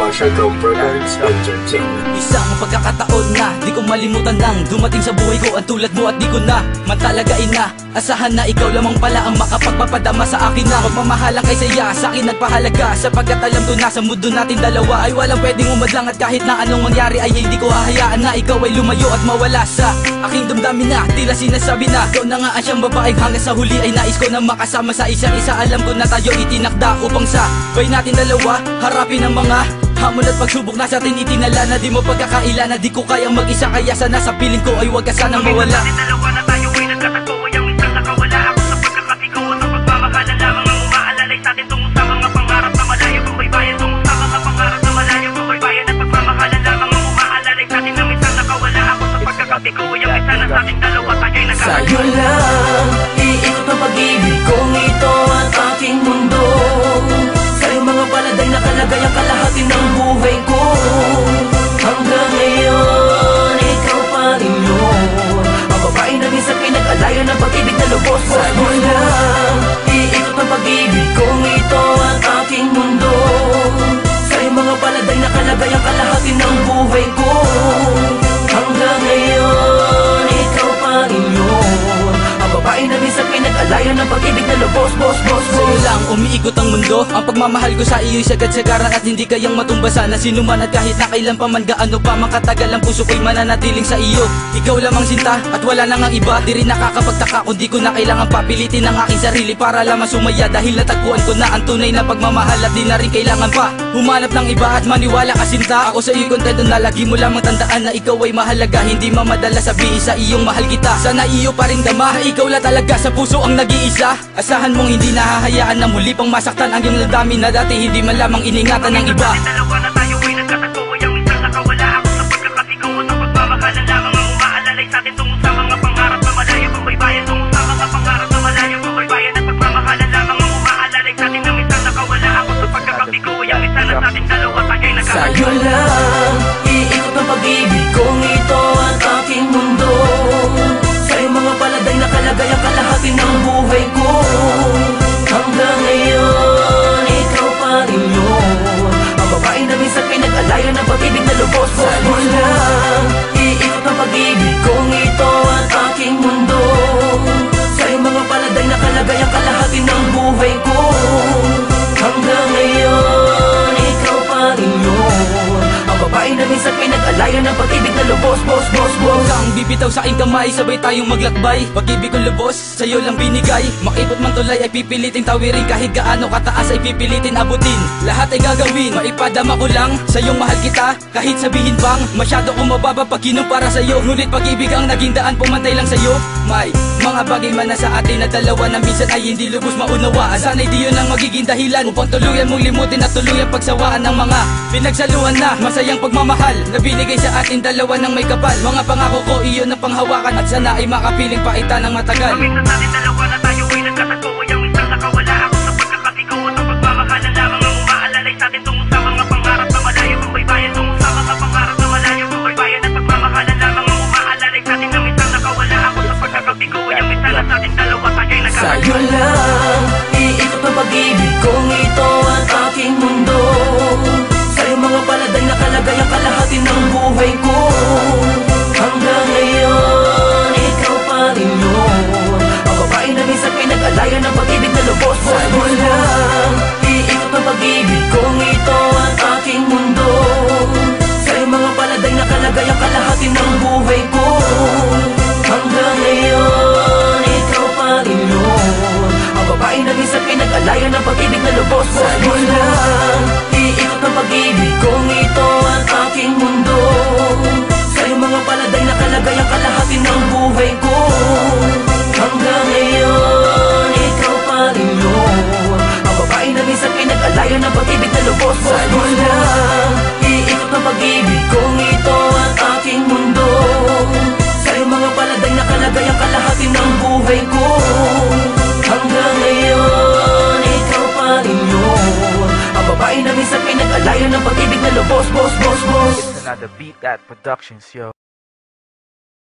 Shadow Products Entertainment. Isang pagkakataon na di ko malimutan nang dumating sa buhay ko ang tulad mo at di ko na matalagain na asahan na ikaw lamang pala ang makapagpapadama sa akin na magmamahalang kay saya sa akin nagpahalaga, sapagkat alam ko na sa mundo natin dalawa ay walang pwedeng umadlang at kahit na anong mangyari ay hindi ko hahayaan na ikaw ay lumayo at mawala sa aking damdamin na tila sinasabi na ikaw na nga ang siyang babaeng hanggang sa huli ay nais ko na makasama sa isa't isa. Alam ko na tayo itinakda upang sabay natin dalawa harapin ang mga hamon at pagsubok na sa atin itinala na di mo pagkakaila na di ko kayang mag-isa, kaya sana sa piling ko ay wag ka sanang mawala. Dalawa na tayo ay nagkatagpo ay ang minsan nakawala ako sa pagkakatigaw at ang pagmamahalan lamang ang umaalalay sa atin tungo sa mga pangarap na malayo kung baybayan, tungo sa mga pangarap na malayo kung baybayan at pagmamahalan lamang ang umaalalay sa atin na minsan nakawala ako sa pagkakatigaw ay ang minsan na sa ating dalawa tayo'y nagkatagpo. Sa'yo lang iikot ang pag-ibig kong ito at aking mundo. Sa'yo mga paladay nakalagay ang kalahati ng buhay ko. Hanggang ngayon, ikaw pa rin yun, ang babae na minsan pinag-alayan ng pag-ibig na lubos. Sa'yo lang iikot ang pag-ibig kong ito at aking mundo. Sa'yo mga paladay nakalagay ang kalahati ng buhay ko. Hanggang ngayon, ikaw pa rin yun, ang babae na minsan pinag-alayan ng pag-ibig na lubos. Sa'yo lang umiikot ang mundo, ang pagmamahal ko sa iyo'y sagad-sagaran at hindi kayang matumbasan na sinuman at kahit na kailan pa man gaano pa makatagal ang puso ko'y mananatiling sa iyo. Ikaw lamang sinta at wala nang ang iba, di rin nakakapagtaka kung di ko na kailangan papilitin ang aking sarili para lamang sumaya dahil natagpuan ko na ang tunay na pagmamahal at di na rin kailangan pa humanap ng iba at maniwala ka sinta. Ako sa iyo kontento na lagi mo lamang tandaan na ikaw ay mahalaga, hindi mamadala sabihin sa iyong mahal kita. Sana iyo pa rin dama, ikaw la talaga sa puso ang nag-iisa. Asahan mong hindi nahahayaan na muli pang masaktan ang iyong damdamin na dati hindi man lamang iningatan ng iba. Dalawa na tayo ay nagkatagpo ay ang minsan nakawala ako sa pagkakatigaw at ang pagmamahalan lamang ang umaalalay sa atin tungo sa mga pangarap na malayo kung baybayan, tungo sa mga pangarap na malayo kung baybayan at pagmamahalan lamang ang umaalalay sa atin na minsan nakawala ako sa pagkakatigaw ay ang minsan na sa ating dalawa tayo'y nagkatagpo. Sa'yo lang iikot ang pag-ibig kong ito at aking mundo. Sa'yo mga paladay nakalagay ang kalahati ng buhay ko. Hanggang ngayon, ikaw pa rin yun, ang babae na minsan pinag-alayan ng pag-ibig na lubos. Sa'yo lang iikot ang pag-ibig kong ito at aking mundo. Sa'yo mga paladay nakalagay ang kalahati ng buhay ko. Hanggang ngayon, ikaw pa rin yun, ang babae na minsan pinag-alayan ng pag-ibig na lubos. Huwag kang bibitaw sa aking kamay, sabay tayong maglakbay. Pag-ibig kong lubos, sa'yo lang binigay. Makipot man tulay ay pipilitin tawirin, kahit gaano kataas ay pipilitin abutin. Lahat ay gagawin, maipadama ko lang sa'yong mahal kita, kahit sabihin bang masyado kong mababa pag kinumpara sa'yo. Ngunit pag-ibig ang naging daan, pumantay lang sa'yo. May mga bagay man na sa atin na dalawa na minsan ay hindi lubos maunawaan. Sana'y di yun ang magiging dahilan upang tuluyan mong limutin at tuluyang pagsawaan ng mga pinagsaluhan na masayang pagmamahal na binigay sa atin dalawa ng may kapal. Mga pangako ko iyon ang panghawakan at sana ay makapiling paita ng matagal. Ang minsan sa ating dalawa na tayo ay nagkatagpo ay ang minsan nakawala ako sa pagkakatigaw at ang pagmamahalan lamang ang umaalalay sa atin tungo sa mga pangarap na malayo kung baybayan, tungo sa mga pangarap na malayo kung baybayan at pagmamahalan lamang ang umaalalay sa atin na minsan nakawala ako sa pagkakatigaw ay ang minsan na sa ating dalawa tayo'y nagkatagpo. Sa'yo lang iikot ang pag-ibig kong ito at aking mundo. Sa'yo mga paladay nakalagay ang kalahati ng buhay ko. Hanggang ngayon, ikaw pa rin yun, ang babae na minsan pinag-alayan ng pag-ibig na lubos. Sa'yo lang iikot ang pag-ibig kong ito at aking mundo. Sa'yo mga paladay nakalagay ang kalahati ng buhay ko. Hanggang ngayon, ikaw pa rin yun, ang babae na minsan pinag-alayan ng pag-ibig na lubos. Sa'yo lang iikot ang pag-ibig kong ito at aking mundo. Sa'yo mga paladay nakalagay ang kalahati ng buhay ko. Hanggang ngayon, ikaw pa rin yun, ang babae na minsan pinag-alayan ng pag-ibig na lubos. Sa'yo lang iikot ang pag-ibig kong ito at aking mundo. Sa'yo mga paladay nakalagay ang kalahati ng buhay ko. Hanggang ngayon, ikaw pa rin yun, ang babae na minsan pinag-alayan ng pag-ibig na lubos. It's another Beat That Productions, yo.